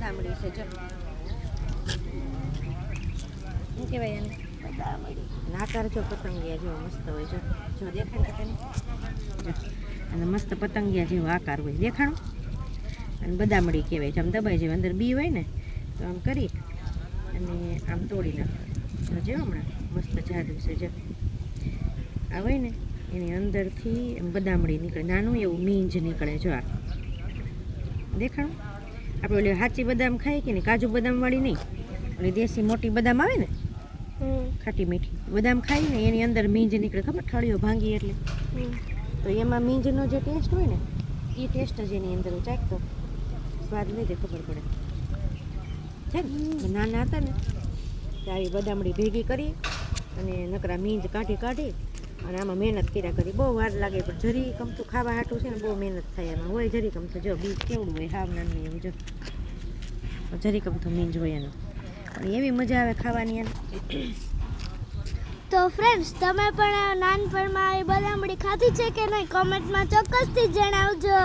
બદામડી છે જો શું કહેવાય એને બદામડી આકાર જો પતંગિયા જેવો મસ્ત હોય જો જો દેખાય કે તને જો અને મસ્ત પતંગિયા જેવો આકાર હોય દેખાણો અને બદામડી કહેવાય છે આમ દબાઈ જેવું અંદર બી હોય ને તો આમ કરી અને આમ તોડી નાખો જો હમણાં મસ્ત જાડું છે જો આ હોય ને એની અંદરથી બદામડી નીકળે નાનું એવું મીંજ નીકળે જો આ દેખાણું આપણે ઓલી સાચી બદામ ખાઈએ કે ને કાજુ બદામવાળી નહીં ઓલી દેશી મોટી બદામ આવે ને ખાટી મીઠી બદામ ખાઈ ને એની અંદર મીંજ નીકળે ખબર ઠળીઓ ભાંગી એટલે તો એમાં મીંજનો જે ટેસ્ટ હોય ને એ ટેસ્ટ જ એની અંદર ચાખતો સ્વાદ લીધે ખબર પડે છે ને નાના હતા ને તો આવી બદામડી ભેગી કરી અને નકરા મીંજ કાઢી અને આમાં મહેનત કર્યા કરી બહુ વાર લાગે પણ જરી કમતું ખાવા હાટું છે ને બહુ મહેનત થાય એમાં હોય જરી કમતું જો બીજ કેવડું હોય હાવ નાનું એવું જો જરી કમતું મીંજ હોય એનું પણ એવી મજા આવે ખાવાની એને તો ફ્રેન્ડ્સ તમે પણ નાનપણમાં આવી બદામડી ખાધી છે કે નહીં કોમેન્ટમાં ચોક્કસથી જણાવજો.